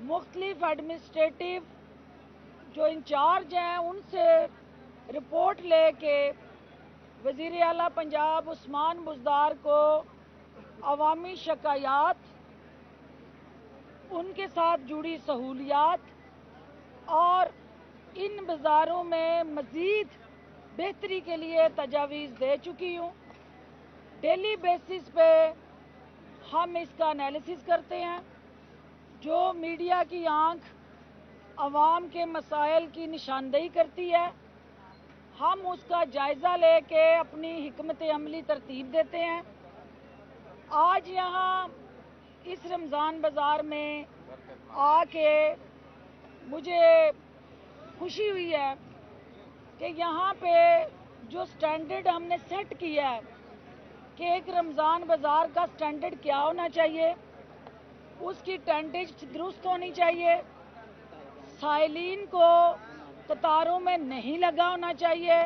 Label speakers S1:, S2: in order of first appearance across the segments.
S1: मुख्तलिफ एडमिनिस्ट्रेटिव जो इंचार्ज हैं उनसे रिपोर्ट लेके वज़ीर आला पंजाब उस्मान बुज़दार को अवामी शिकायत, उनके साथ जुड़ी सहूलियात और इन बाज़ारों में मज़ीद बेहतरी के लिए तजावीज़ दे चुकी हूँ। डेली बेसिस पे हम इसका एनालिसिस करते हैं। जो मीडिया की आंख अवाम के मसाइल की निशानदेही करती है, हम उसका जायज़ा लेके अपनी हिकमत अमली तरतीब देते हैं। आज यहाँ इस रमज़ान बाज़ार में आके मुझे खुशी हुई है कि यहाँ पे जो स्टैंडर्ड हमने सेट किया है कि एक रमज़ान बाज़ार का स्टैंडर्ड क्या होना चाहिए, उसकी टेंटेज दुरुस्त होनी चाहिए, साइलिन को कतारों में नहीं लगा होना चाहिए,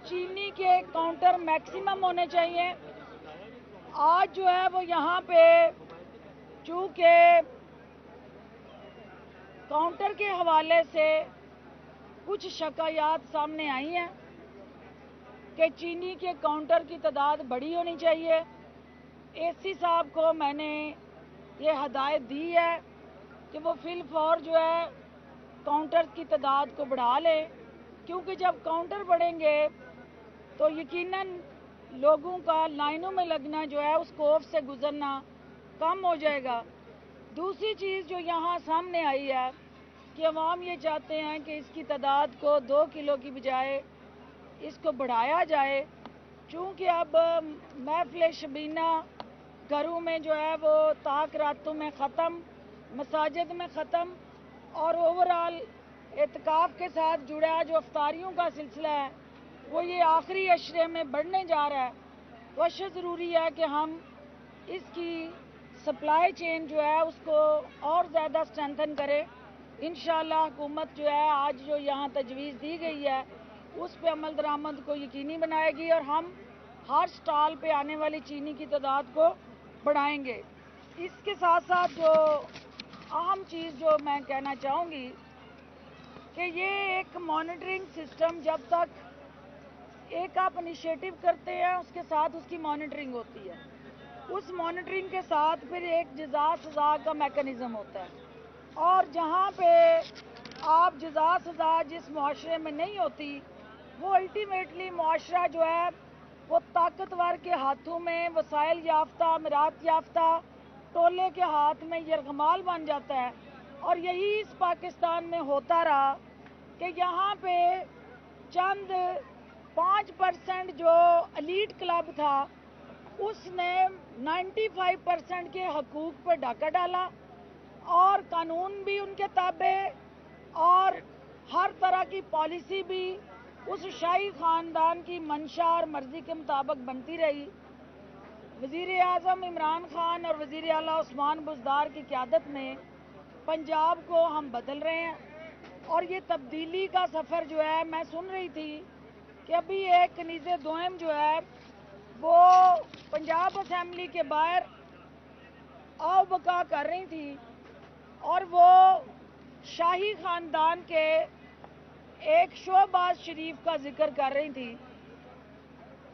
S1: चीनी के काउंटर मैक्सिमम होने चाहिए। आज जो है वो यहाँ पे चूँकि काउंटर के हवाले से कुछ शिकायत सामने आई हैं कि चीनी के काउंटर की तादाद बड़ी होनी चाहिए। एसी साहब को मैंने ये हदायत दी है कि वो फिल फौर जो है काउंटर की तादाद को बढ़ा लें, क्योंकि जब काउंटर बढ़ेंगे तो यकीनन लोगों का लाइनों में लगना जो है उस खौफ से गुजरना कम हो जाएगा। दूसरी चीज़ जो यहाँ सामने आई है कि अवाम ये चाहते हैं कि इसकी तादाद को 2 किलो की बजाय इसको बढ़ाया जाए, चूँकि अब महफिल शबीना घरों में जो है वो ताक रातों में ख़त्म, मसाजिद में ख़त्म, और ओवरऑल एतकाफ़ के साथ जुड़ा जो अफ्तारियों का सिलसिला है वो ये आखिरी अशरे में बढ़ने जा रहा है। तो अशद ज़रूरी है कि हम इसकी सप्लाई चेन जो है उसको और ज़्यादा स्ट्रेंथन करें। इंशाअल्लाह हुकूमत जो है आज जो यहाँ तजवीज़ दी गई है उस पे अमल दरामद को यकीनी बनाएगी और हम हर स्टॉल पे आने वाली चीनी की तादाद को बढ़ाएंगे। इसके साथ साथ जो अहम चीज़ जो मैं कहना चाहूँगी कि ये एक मॉनिटरिंग सिस्टम, जब तक एक आप इनिशिएटिव करते हैं उसके साथ उसकी मॉनिटरिंग होती है, उस मॉनिटरिंग के साथ फिर एक जज़ा सज़ा का मैकेनिज़्म होता है, और जहाँ पे आप जज़ा सज़ा जिस मुआशरे में नहीं होती वो अल्टीमेटली मुआशरा जो है वो ताकतवर के हाथों में, वसाइल याफ्ता, अमीरात याफ्ता टोले के हाथ में यरगमाल बन जाता है। और यही इस पाकिस्तान में होता रहा कि यहाँ पे चंद 5% जो एलीट क्लब था उसने 95% के हकूक़ पर डाका डाला, और कानून भी उनके ताबे और हर तरह की पॉलिसी भी उस शाही ख़ानदान की मंशा और मर्ज़ी के मुताबिक बनती रही। वज़ीर आज़म इमरान खान और वज़ीर आला उस्मान बुज़दार की क़यादत में पंजाब को हम बदल रहे हैं, और ये तब्दीली का सफ़र जो है, मैं सुन रही थी कि अभी एक कनीज़े दोयम जो है वो पंजाब असेंबली के बाहर आओ बका कर रही थी, और वो शाही ख़ानदान के एक शोहबाज शरीफ का जिक्र कर रही थी,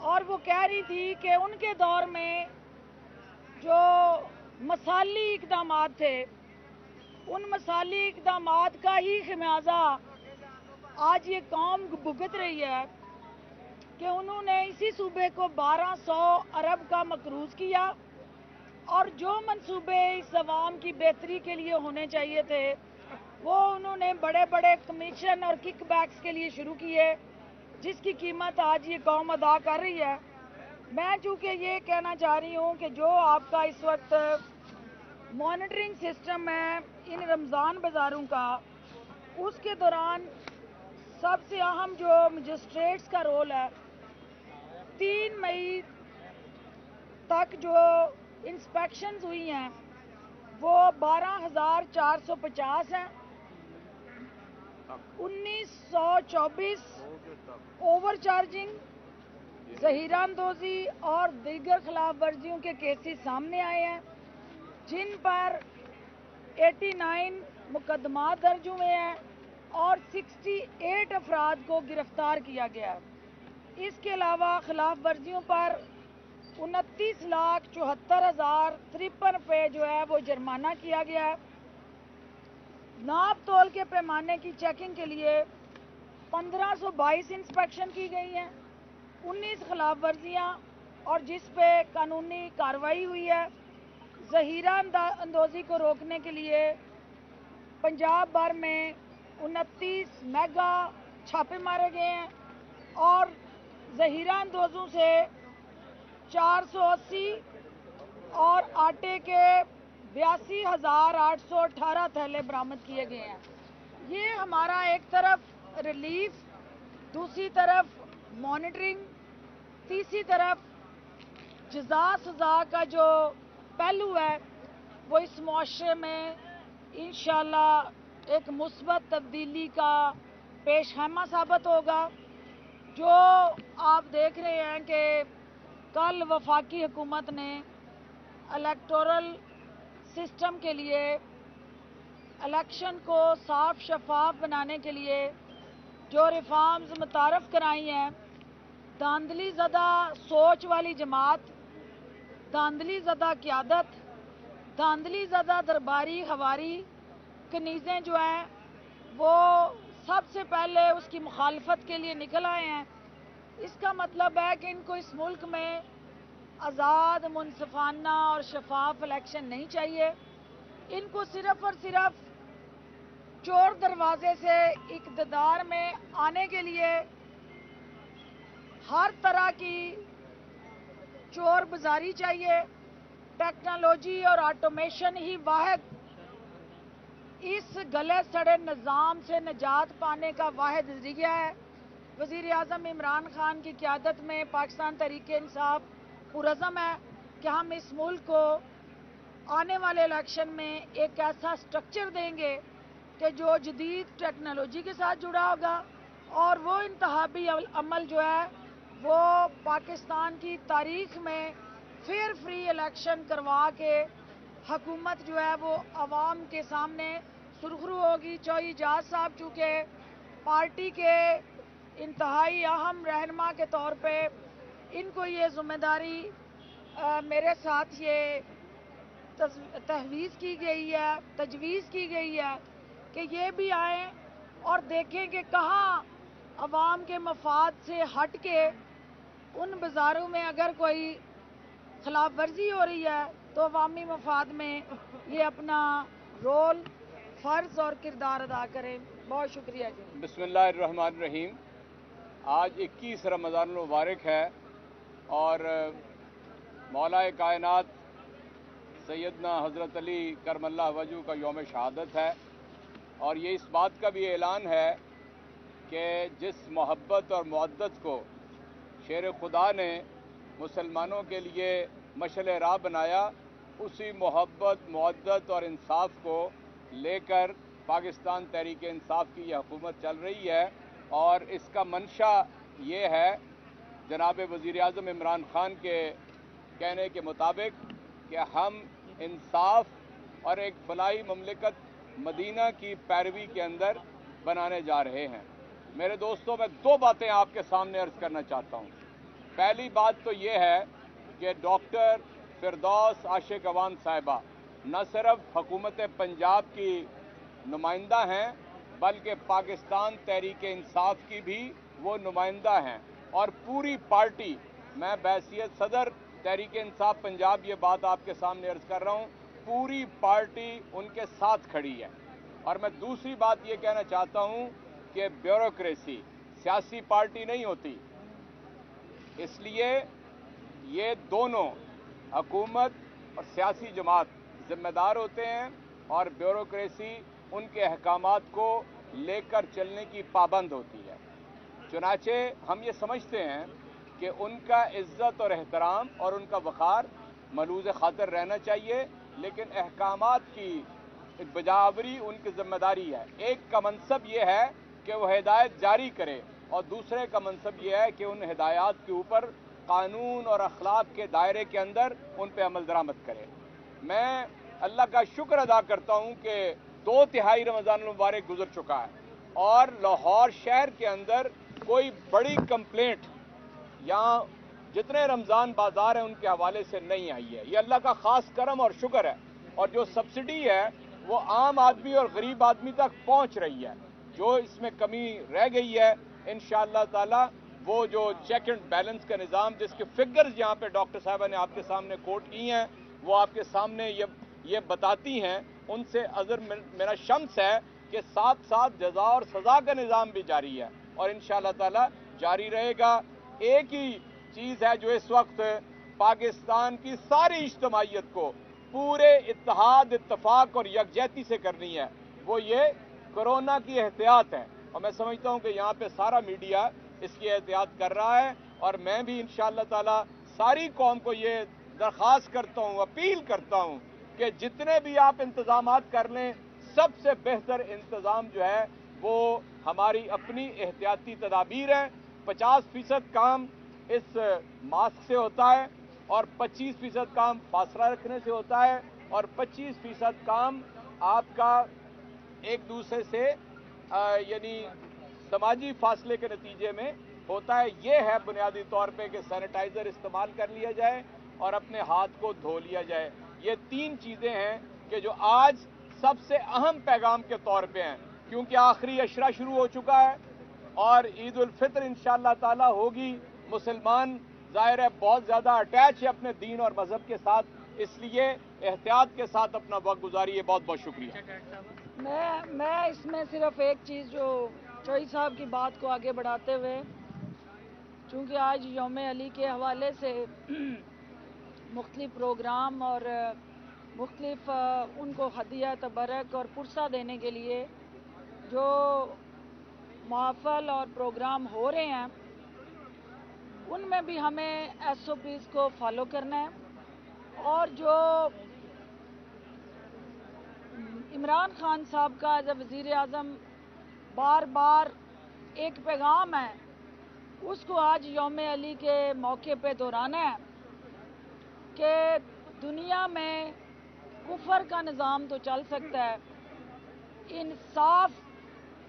S1: और वो कह रही थी कि उनके दौर में जो मसाली इक़दामात थे उन मसाली इक़दामात का ही खमियाजा आज ये कौम भुगत रही है कि उन्होंने इसी सूबे को 1200 अरब का मकरूज़ किया, और जो मंसूबे इस अवाम की बेहतरी के लिए होने चाहिए थे वो उन्होंने बड़े बड़े कमीशन और किकबैक्स के लिए शुरू किए, जिसकी कीमत आज ये कौम अदा कर रही है। मैं चूँकि ये कहना चाह रही हूँ कि जो आपका इस वक्त मॉनिटरिंग सिस्टम है इन रमज़ान बाज़ारों का, उसके दौरान सबसे अहम जो मजिस्ट्रेट्स का रोल है, 3 मई तक जो इंस्पेक्शंस हुई हैं वो 12,450 हैं, 1924 ओवर चार्जिंग, ज़हीरा अंदोज़ी और दीगर खिलाफ वर्जियों के केसेस सामने आए हैं, जिन पर 89 मुकदमात दर्ज हुए हैं और 68 अफराद को गिरफ्तार किया गया है। इसके अलावा खिलाफ वर्जियों पर 29,74,053 रुपये जो है वो जुर्माना किया गया है। नाप तोल के पैमाने की चेकिंग के लिए 1522 इंस्पेक्शन की गई हैं, 19 खिलाफ वर्जियाँ और जिस पे कानूनी कार्रवाई हुई है। जहीरा अंदोज़ी को रोकने के लिए पंजाब भर में 29 मेगा छापे मारे गए हैं और जहीरा अंदोज़ों से 480 और आटे के 82,818 थैले बरामद किए गए हैं। ये हमारा एक तरफ रिलीफ, दूसरी तरफ मॉनिटरिंग, तीसरी तरफ जज़ा सज़ा का जो पहलू है वो इस मुआशरे में इंशाअल्लाह एक मुस्बत तब्दीली का पेशखैमा साबित होगा। जो आप देख रहे हैं कि कल वफाकी हुकूमत ने इलेक्टोरल सिस्टम के लिए इलेक्शन को साफ शफाफ बनाने के लिए जो रिफॉर्म्स मुतारफ़ कराई हैं, धांधली ज़दा सोच वाली जमात, धांधली ज़दा क़यादत, धांधली ज़दा दरबारी हवारी कनीज़ें जो हैं वो सबसे पहले उसकी मुखालफत के लिए निकल आए हैं। इसका मतलब है कि इनको इस मुल्क में आज़ाद, मुनसिफाना और शफाफ इलेक्शन नहीं चाहिए। इनको सिर्फ और सिर्फ चोर दरवाजे से इक़्तिदार में आने के लिए हर तरह की चोर बाजारी चाहिए। टेक्नोलॉजी और ऑटोमेशन ही वाहिद इस गले सड़े निज़ाम से निजात पाने का वाहिद ज़रिया है। वज़ीर आज़म इमरान खान की क़यादत में पाकिस्तान तहरीक-ए-इंसाफ पुरज़म है कि हम इस मुल्क को आने वाले इलेक्शन में एक ऐसा स्ट्रक्चर देंगे कि जो जदीद टेक्नोलॉजी के साथ जुड़ा होगा और वो इंतखाबी अमल जो है वो पाकिस्तान की तारीख में फेयर फ्री इलेक्शन करवा के हुकूमत जो है वो आवाम के सामने सुरखरू होगी। चौधरी एजाज साहब चूँकि पार्टी के इंतहाई अहम रहनुमा के तौर पे इनको ये ज़िम्मेदारी मेरे साथ ये तजवीज़ की गई है कि ये भी आएँ और देखें कि कहाँ अवाम के मफाद से हट के उन बाज़ारों में अगर कोई खिलाफ वर्जी हो रही है तो अवामी मफाद में ये अपना रोल, फ़र्ज़ और किरदार अदा करें। बहुत शुक्रिया जी।
S2: बिस्मिल्लाहिर्रहमानिर्रहीम। आज 21 रमज़ान मुबारक है और मौलाए कायनात सैयदना हज़रत अली करमल्लाह वजहू का यौम शहादत है और ये इस बात का भी ऐलान है कि जिस मोहब्बत और मुअद्दत को शेर खुदा ने मुसलमानों के लिए मशअल राह बनाया, उसी मोहब्बत, मुअद्दत और इंसाफ को लेकर पाकिस्तान तहरीक इंसाफ की यह हुकूमत चल रही है और इसका मंशा ये है जनाब वज़ीर आज़म इमरान खान के कहने के मुताबिक कि हम इंसाफ और एक फलाही ममलिकत मदीना की पैरवी के अंदर बनाने जा रहे हैं। मेरे दोस्तों, मैं दो बातें आपके सामने अर्ज़ करना चाहता हूँ। पहली बात तो ये है कि डॉक्टर फिरदौस आशिक अवान साहिबा न सिर्फ हुकूमत पंजाब की नुमाइंदा हैं बल्कि पाकिस्तान तहरीक इंसाफ की भी वो नुमाइंदा हैं और पूरी पार्टी, मैं बहैसियत सदर तहरीक इंसाफ पंजाब ये बात आपके सामने अर्ज़ कर रहा हूँ, पूरी पार्टी उनके साथ खड़ी है। और मैं दूसरी बात ये कहना चाहता हूँ कि ब्यूरोक्रेसी सियासी पार्टी नहीं होती, इसलिए ये दोनों हुकूमत और सियासी जमात जिम्मेदार होते हैं और ब्यूरोक्रेसी उनके अहकामात को लेकर चलने की पाबंद होती है। चुनाचे हम ये समझते हैं कि उनका इज्जत और एहतराम और उनका वक़ार मलूज़ खातिर रहना चाहिए, लेकिन अहकामात की बजावरी उनकी जिम्मेदारी है। एक का मनसब ये है कि वो हिदायत जारी करे और दूसरे का मनसब ये है कि उन हिदायत के ऊपर कानून और अखलाक के दायरे के अंदर उन पर अमल दरामद करे। मैं अल्लाह का शुक्र अदा करता हूँ कि 2/3 रमज़ान मुबारक गुजर चुका है और लाहौर शहर के अंदर कोई बड़ी कंप्लेंट यहाँ जितने रमज़ान बाजार हैं उनके हवाले से नहीं आई है। ये अल्लाह का ख़ास करम और शुक्र है। और जो सब्सिडी है वो आम आदमी और गरीब आदमी तक पहुँच रही है। जो इसमें कमी रह गई है इंशाअल्लाह ताला वो जो चेक एंड बैलेंस का निज़ाम जिसके फिगर्स यहाँ पे डॉक्टर साहबा ने आपके सामने कोट की हैं वो आपके सामने ये बताती हैं। उनसे अज़र मेरा शम्स है कि साथ साथ जज़ा और सज़ा का निज़ाम भी जारी है और इंशाअल्लाह ताला जारी रहेगा। एक ही चीज़ है जो इस वक्त पाकिस्तान की सारी इज्तिमाइयत को पूरे इत्तेहाद इत्तफाक और यकजहती से करनी है, वो ये कोरोना की एहतियात है। और मैं समझता हूँ कि यहाँ पे सारा मीडिया इसकी एहतियात कर रहा है और मैं भी इंशाअल्लाह ताला सारी कौम को ये दरख्वास्त करता हूँ, अपील करता हूँ कि जितने भी आप इंतजामात कर लें, सबसे बेहतर इंतज़ाम जो है वो हमारी अपनी एहतियाती तदाबीर है। 50% काम इस मास्क से होता है और 25% काम फासला रखने से होता है और 25% काम आपका एक दूसरे से यानी समाजी फासले के नतीजे में होता है। ये है बुनियादी तौर पे कि सैनिटाइज़र इस्तेमाल कर लिया जाए और अपने हाथ को धो लिया जाए। ये 3 चीज़ें हैं कि जो आज सबसे अहम पैगाम के तौर पे हैं, क्योंकि आखिरी अशरा शुरू हो चुका है और ईद उल फितर इंशाअल्लाह ताला होगी। मुसलमान ज़ाहिर है बहुत ज़्यादा अटैच है अपने दीन और मजहब के साथ, इसलिए एहतियात के साथ अपना वक्त गुजारिए। बहुत बहुत शुक्रिया।
S1: मैं इसमें सिर्फ एक चीज़ जो चौधरी साहब की बात को आगे बढ़ाते हुए, चूँकि आज यौम अली के हवाले से मुख्तलिफ प्रोग्राम और मुख्तलिफ उनको हदिया तबरक और पुरसा देने के लिए जो महफ़िल और प्रोग्राम हो रहे हैं उनमें भी हमें SOPs को फॉलो करना है। और जो इमरान खान साहब का जब वज़ीर आज़म बार बार एक पैगाम है उसको आज यौम अली के मौके पे दोहराना है कि दुनिया में कुफर का निज़ाम तो चल सकता है, इंसाफ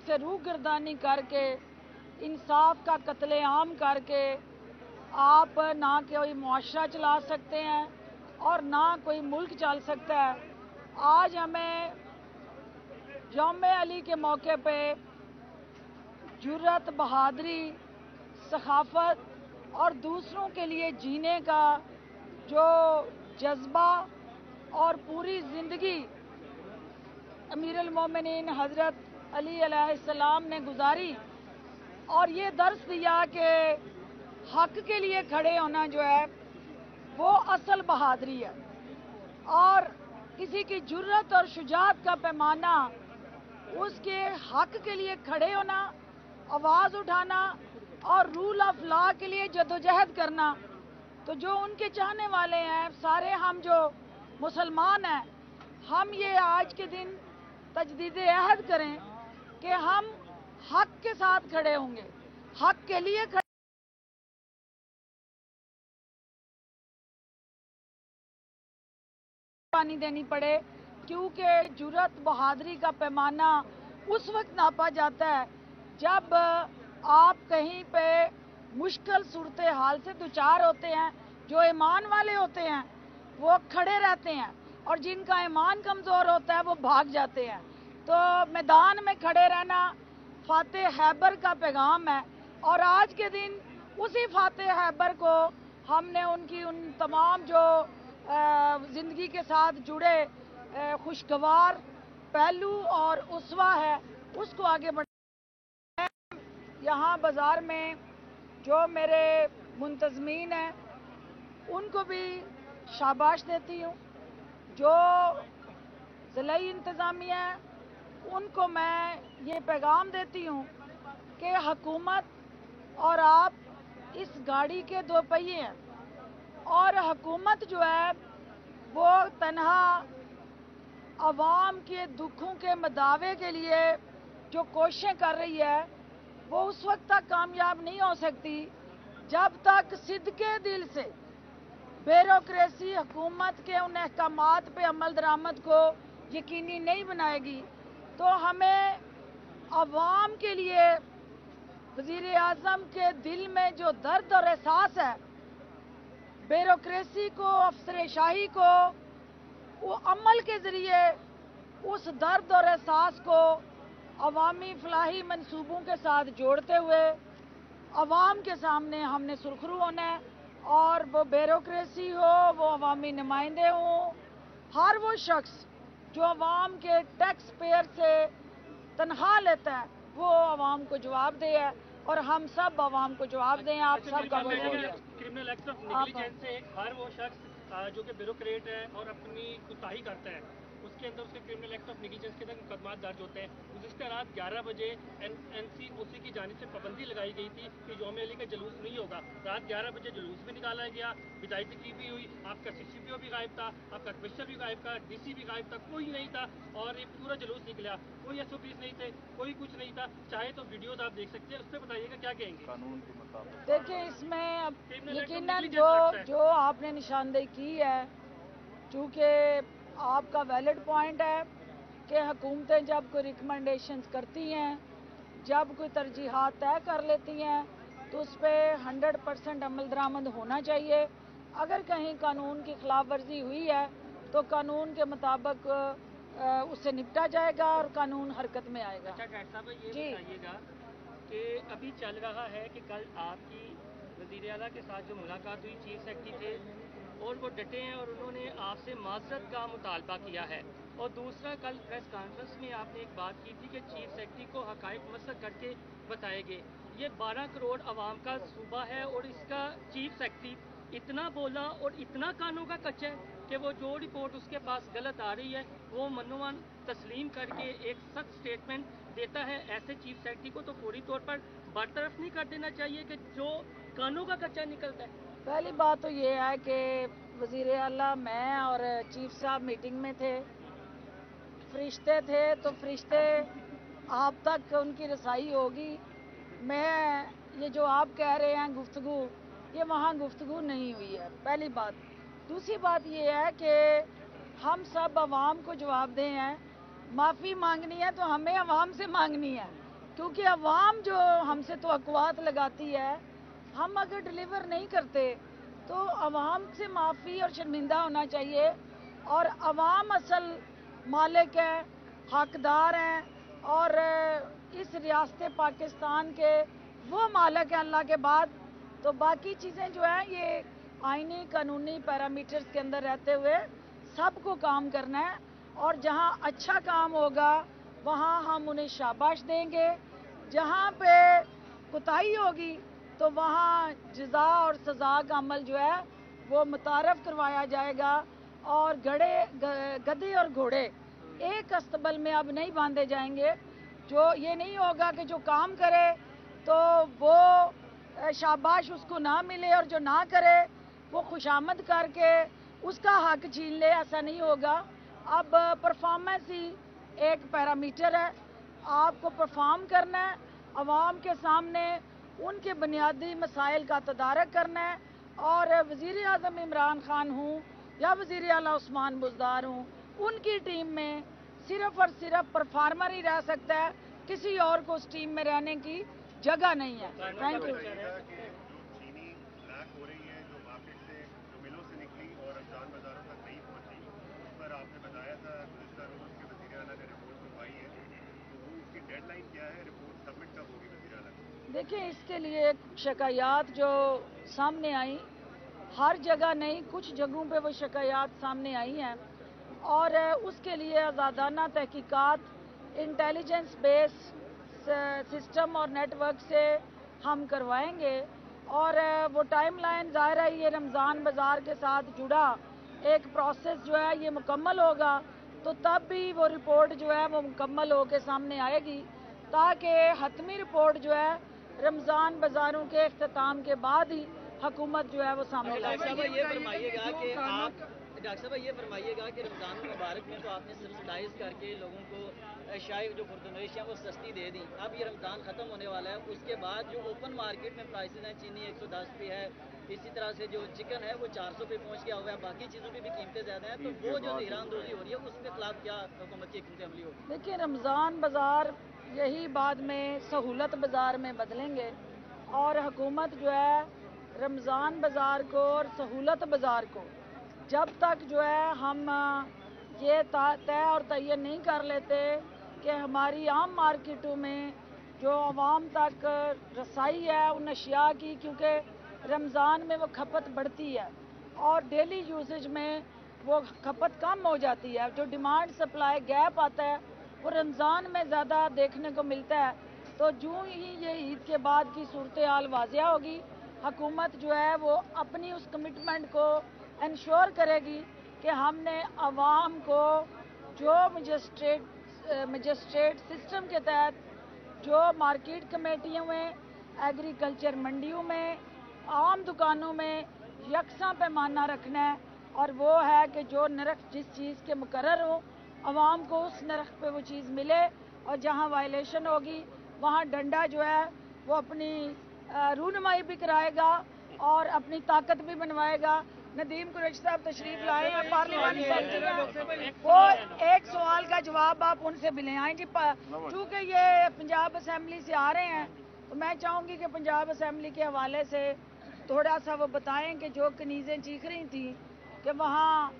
S1: से रूगर्दानी करके, इंसाफ का कत्लेआम करके आप ना कोई मुआशरा चला सकते हैं और ना कोई मुल्क चल सकता है। आज हमें यौम अली के मौके पे जुर्रत, बहादुरी, सखाफत और दूसरों के लिए जीने का जो जज्बा और पूरी ज़िंदगी अमीरुल मोमिनीन हज़रत अली अलैहिस्सलाम ने गुजारी और ये दर्स दिया कि हक के लिए खड़े होना जो है वो असल बहादुरी है। और किसी की जुर्रत और शुजाअत का पैमाना उसके हक के लिए खड़े होना, आवाज़ उठाना और रूल ऑफ लॉ के लिए जदोजहद करना। तो जो उनके चाहने वाले हैं, सारे हम जो मुसलमान हैं, हम ये आज के दिन तजदीद अहद करें कि हम हक के साथ खड़े होंगे, हक के लिए खड़े पानी देनी पड़े, क्योंकि जुर्रत बहादुरी का पैमाना उस वक्त नापा जाता है जब आप कहीं पे मुश्किल सूरत हाल से दुचार होते हैं। जो ईमान वाले होते हैं वो खड़े रहते हैं और जिनका ईमान कमज़ोर होता है वो भाग जाते हैं। तो मैदान में खड़े रहना फातेह हैबर का पैगाम है और आज के दिन उसी फातेह हैबर को हमने उनकी उन तमाम जो ज़िंदगी के साथ जुड़े खुशगवार पहलू और उसवा है उसको आगे बढ़ाना। यहाँ बाज़ार में जो मेरे मुंतज़मीन हैं उनको भी शाबाश देती हूँ, जो ज़िलाई इंतज़ामिया है उनको मैं ये पैगाम देती हूँ कि हुकूमत और आप इस गाड़ी के 2 पहिए हैं और हुकूमत जो है वो तन्हा अवाम के दुखों के मदावे के लिए जो कोशिशें कर रही है वो उस वक्त तक कामयाब नहीं हो सकती जब तक सिद्के दिल से ब्यूरोक्रेसी हुकूमत के उन अहकामात पे अमल दरामद को यकीनी नहीं बनाएगी तो हमें अवाम के लिए वज़ीर आज़म के दिल में जो दर्द और एहसास है, ब्यूरोक्रेसी को, अफसरशाही को, वो अमल के ज़रिए उस दर्द और एहसास को अवामी फलाही मंसूबों के साथ जोड़ते हुए अवाम के सामने हमने सुरखरू होना है। और वो ब्यूरोक्रेसी हो, वो अवामी नुमाइंदे हों, हर वो शख्स जो अवाम के टैक्स पेयर से तनख्वाह लेता है वो अवाम को जवाब दे है, और हम सब अवाम को जवाब दें। आप सब का
S3: क्रिमिनल एक्ट ऑफ नेग्लिजेंस से हर वो शख्स जो कि ब्यूरोक्रेट है और अपनी कोताही करता है, उसके अंदर उसके क्रिमिनल एक्ट ऑफ नेग्लिजेंस के अंदर मुकदमा दर्ज होते हैं। गुज़िश्ता रात 11 बजे NCOC की जानिब से पाबंदी लगाई गई थी कि यौम अली का जुलूस नहीं होगा। रात 11 बजे जुलूस भी निकाला गया, विदाई तकरीब भी हुई, आपका CCPO भी गायब था, आपका कमिश्नर भी गायब था, DC भी गायब था, कोई नहीं था और एक पूरा जुलूस निकला। कोई SOPs नहीं थे, कोई कुछ नहीं था। चाहे तो वीडियोज आप देख सकते हैं, उस पर बताइएगा क्या कहेंगे।
S2: कानून के मुताबिक
S1: देखिए, इसमें यकीनन जो आपने निशानदेही की है, चूँकि आपका वैलिड पॉइंट है कि हुकूमतें जब कोई रिकमेंडेशंस करती हैं, जब कोई तरजीहात तय कर लेती हैं, तो उस पर 100% अमल दरामद होना चाहिए। अगर कहीं कानून की खिलाफ वर्जी हुई है तो कानून के मुताबिक उससे निपटा जाएगा और कानून हरकत में आएगा।
S3: अच्छा डॉक्टर साहब, ये बताइएगा कि अभी चल रहा है कि कल आपकी वज़ीर आला के साथ जो मुलाकात हुई, चीफ सेक्रेटरी थे और वो डटे हैं और उन्होंने आपसे माज़रत का मुतालबा किया है, और दूसरा कल प्रेस कॉन्फ्रेंस में आपने एक बात की थी कि चीफ सेक्रेटरी को हक़ाइक़ मसक करके बताएंगे। ये 12 करोड़ आवाम का सूबा है और इसका चीफ सेक्रेटरी इतना बोला और इतना कानों का कच्चा है कि वो जो रिपोर्ट उसके पास गलत आ रही है वो मनोवन तस्लीम करके एक सख्त स्टेटमेंट देता है। ऐसे चीफ सेक्रेटरी को तो फौरी तौर पर बरतरफ नहीं कर देना चाहिए कि जो कानों का कच्चा निकलता है।
S1: पहली बात तो ये है कि वज़ीर आला, मैं और चीफ साहब मीटिंग में थे, फरिश्ते थे, तो फरिश्ते आप तक उनकी रसाई होगी। मैं ये जो आप कह रहे हैं गुफ्तगू, ये वहाँ गुफ्तगू नहीं हुई है, पहली बात। दूसरी बात ये है कि हम सब अवाम को जवाबदेह हैं। माफ़ी मांगनी है तो हमें अवाम से मांगनी है, क्योंकि अवाम जो हमसे तवक्कुआत लगाती है, हम अगर डिलीवर नहीं करते तो अवाम से माफ़ी और शर्मिंदा होना चाहिए। और अवाम असल मालिक है, हकदार हैं, और इस रियासत पाकिस्तान के वो मालिक हैं अल्लाह के बाद। तो बाकी चीज़ें जो हैं ये आईनी कानूनी पैरामीटर्स के अंदर रहते हुए सबको काम करना है, और जहां अच्छा काम होगा वहां हम उन्हें शाबाश देंगे। जहां पे कोताही होगी तो वहाँ जज़ा और सज़ा का अमल जो है वो मुतारफ़ करवाया जाएगा। और गधे और घोड़े एक अस्तबल में अब नहीं बांधे जाएंगे। जो ये नहीं होगा कि जो काम करे तो वो शाबाश उसको ना मिले और जो ना करे वो खुशामद करके उसका हक छीन ले, ऐसा नहीं होगा। अब परफॉर्मेंस ही एक पैरामीटर है, आपको परफॉर्म करना है, अवाम के सामने उनके बुनियादी मसाइल का तदारक करना है। और वज़ीर आज़म इमरान खान हूँ या वज़ीर आला उस्मान बुज़दार हूँ, उनकी टीम में सिर्फ़ और सिर्फ परफार्मर ही रह सकता है, किसी और को उस टीम में रहने की जगह नहीं है। Thank you.
S4: चीनी ब्लैक हो रही है, जो मार्केट से, जो मिलों से निकली और रमज़ान बाज़ारों तक नहीं पहुँची, उस पर आपने बताया था गुज़िश्ता रोज़ के वज़ीर आला ने रिपोर्ट मंगवाई है, तो वो उसकी डेडलाइन क्या है, रिपोर्ट सबमिट कब होगी वज़ीर आला को?
S1: देखिए, इसके लिए शिकायत जो सामने आई, हर जगह नहीं, कुछ जगहों पे वो शिकायत सामने आई हैं, और उसके लिए आज़ादाना तहकीकात इंटेलिजेंस बेस सिस्टम और नेटवर्क से हम करवाएंगे। और वो टाइमलाइन ज़ाहिर है ये रमज़ान बाज़ार के साथ जुड़ा एक प्रोसेस जो है ये मुकम्मल होगा, तो तब भी वो रिपोर्ट जो है वो मुकम्मल होकर सामने आएगी, ताकि हतमी रिपोर्ट जो है रमज़ान बाज़ारों के इख्तिताम के बाद ही हुकूमत जो है वो सामने लाई।
S5: डॉक्टर साहब ये फरमाइएगा कि रमज़ान मुबारक में तो आपने सब्सिडाइज करके लोगों को अशियाई जो खुर्दनोश हैं वो सस्ती दे दी। अब ये रमज़ान ख़त्म होने वाला है, उसके बाद जो ओपन मार्केट में प्राइसेस हैं, चीनी 110 पे है, اسی طرح سے جو چکن ہے وہ 400 پہ پہنچ گیا ہوا ہے, باقی چیزوں کی بھی قیمتیں زیادہ ہیں, تو وہ جو زہرا اندوزی ہو رہی ہے اس کے خلاف کیا حکومت کی حکمت عملی ہوگی؟
S1: دیکھیے رمضان بازار یہی بعد میں سہولت بازار میں بدلیں گے, اور حکومت جو ہے رمضان بازار کو اور سہولت بازار کو جب تک جو ہے ہم یہ طے اور تعین نہیں کر لیتے کہ ہماری عام مارکیٹوں میں جو عوام تک رسائی ہے ان اشیاء کی, کیونکہ رمضان میں وہ کھپت بڑھتی ہے اور ڈیلی یوزیج میں وہ کھپت کم ہو جاتی ہے, جو ڈیمانڈ سپلائی گیپ آتا ہے وہ رمضان میں زیادہ دیکھنے کو ملتا ہے. تو جو ہی یہ عید کے بعد کی صورتحال واضح ہوگی, حکومت جو ہے وہ اپنی اس کمٹمنٹ کو انشور کرے گی کہ ہم نے عوام کو جو مجسٹریٹ سسٹم کے تحت جو مارکیٹ کمیٹیوں میں, ایگریکلچر منڈیوں میں, عام دکانوں میں یکساں پیمانہ رکھنا ہے, اور وہ ہے کہ جو نرخ جس چیز کے مقرر ہو عوام کو اس نرخ پہ وہ چیز ملے, اور جہاں وائلیشن ہوگی وہاں ڈنڈا جو ہے وہ اپنی رونمائی بھی کرائے گا اور اپنی طاقت بھی بنوائے گا. ندیم قریشی صاحب تشریف لائے ہیں, پارلیمانی سیکرٹری, وہ ایک سوال کا جواب آپ ان سے بھی لے آئیں جی. چونکہ یہ پنجاب اسمبلی سے آ رہے ہیں تو میں چاہوں گی کہ پنجاب اسمبلی کے حوالے سے تھوڑا سا وہ بتائیں کہ جو کنیزیں چیخ رہی تھیں کہ وہاں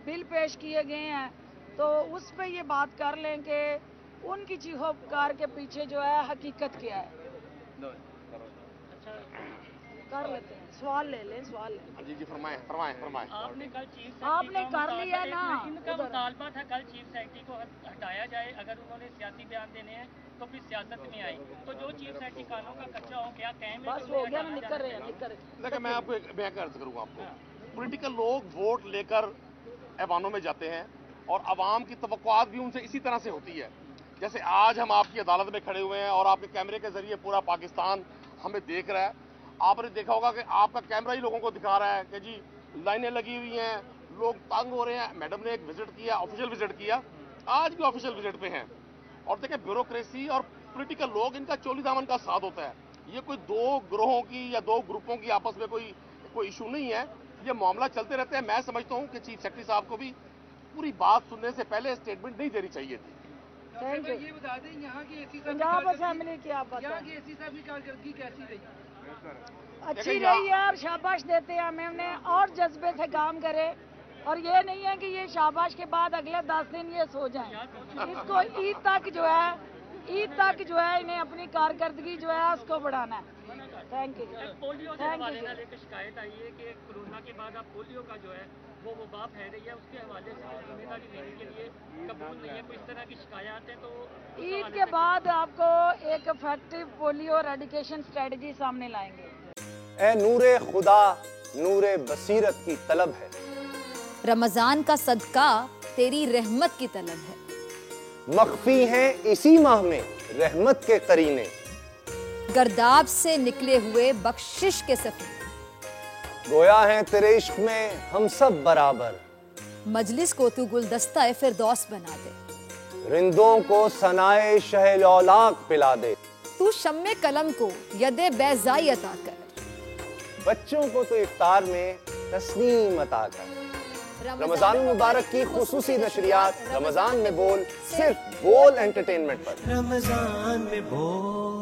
S1: بل پیش کیے گئے ہیں, تو اس پہ یہ بات کر لیں کہ ان کی چیخو پکار کے پیچھے جو ہے حقیقت کیا ہے. کر لیتے ہیں, سوال لے لیں, سوال لیں.
S6: جی فرمائیں.
S3: آپ نے کل چیف
S1: آپ نے کر لیا نا,
S3: ان کا مطالبہ تھا کل چیف سیکرٹری کو ہٹایا جائے, اگر انہوں نے سیاسی بیان دینے ہیں تو پھر سیاست میں آئی, تو جو چیف سیکرٹری کانوں کا کچا ہو کیا کہیں
S1: بس ہو گیا, نکل رہے ہیں.
S6: لیکن میں آپ کو ایک بیان عرض کروں گا آپ کو. پولیٹیکل لوگ ووٹ لے کر ایوانوں میں جاتے ہیں اور عوام کی توقعات بھی ان سے اسی طرح سے ہوتی ہے. جیسے آج ہم آپ کی عدالت میں کھڑے ہوئے ہیں اور آپ کے کیمرے کے ذریعے پورا پاکستان ہمیں دیکھ رہا ہے. آپ نے دیکھا ہوگا کہ آپ کا کیمرہ ہی لوگوں کو دکھا رہا ہے کہ جی لائنیں لگی ہوئی ہیں, لوگ تنگ ہو رہے ہیں. میڈم نے ایک وزٹ کیا, آفیشیل وزٹ کیا, آج بھی آفیشیل وزٹ پہ ہیں. اور دیکھیں بیوروکریسی اور پولیٹیکل لوگ ان کا چولی دامن کا ساتھ ہوتا ہے. یہ کوئی دو گروہوں کی یا دو گروپوں کی آپس میں کوئی ایشو نہیں ہے, یہ معاملہ چلتے رہتے ہیں. میں سمجھتا ہوں کہ چیف سیکرٹری صاحب کو بھی پوری بات سننے سے پہلے اسٹیٹمنٹ نہیں دینی چاہیے تھی.
S7: یہ بتا دیں یہاں کی اے سی صاحب کی کارکردگی کیسی رہی؟
S1: اچھی رہی ہے اور شاباش دیتے ہیں ہمیں, انہیں اور جذبے سے کام کرے, اور یہ نہیں ہے کہ یہ شاباش کے بعد اگلے 10 دن یہ سو جائیں. اس کو عید تک جو ہے انہیں اپنی کارکردگی جو ہے اس کو بڑھانا ہے. Thank you.
S3: پولیو کے حوالے سے ایک شکایت آئی ہے کہ کورونا کے بعد اب پولیو کا جو ہے وہ وبا پھیل رہی ہے, اس کے حوالے سے ذمہ داری لینے کے لیے قبول نہیں ہے. کوئی اس طرح کی شکایات ہیں, تو
S1: عید کے بعد آپ کو ایک افیکٹو پولیو ریڈیکیشن اسٹریٹجی سامنے لائیں گے.
S8: اے نور خدا, نور بصیرت کی طلب ہے,
S9: رمضان کا صدقہ تیری رحمت کی طلب ہے.
S8: مخفی ہیں اسی ماہ میں رحمت کے قرینے,
S9: گرداب سے نکلے ہوئے بخشش کے سفیر.
S8: گویا ہیں تیرے عشق میں ہم سب برابر,
S9: مجلس کو تو گلدستہ فردوس بنا دے.
S8: رندوں کو ثنائے شہ لولاک پلا دے,
S9: تو شمع قلم کو ید بیضائی عطا کر.
S8: بچوں کو تو افطار میں تسنیم عطا کر. رمضان المبارک کی خصوصی نشریات رمضان میں بول, صرف بول انٹرٹینمنٹ پر.
S10: رمضان میں بول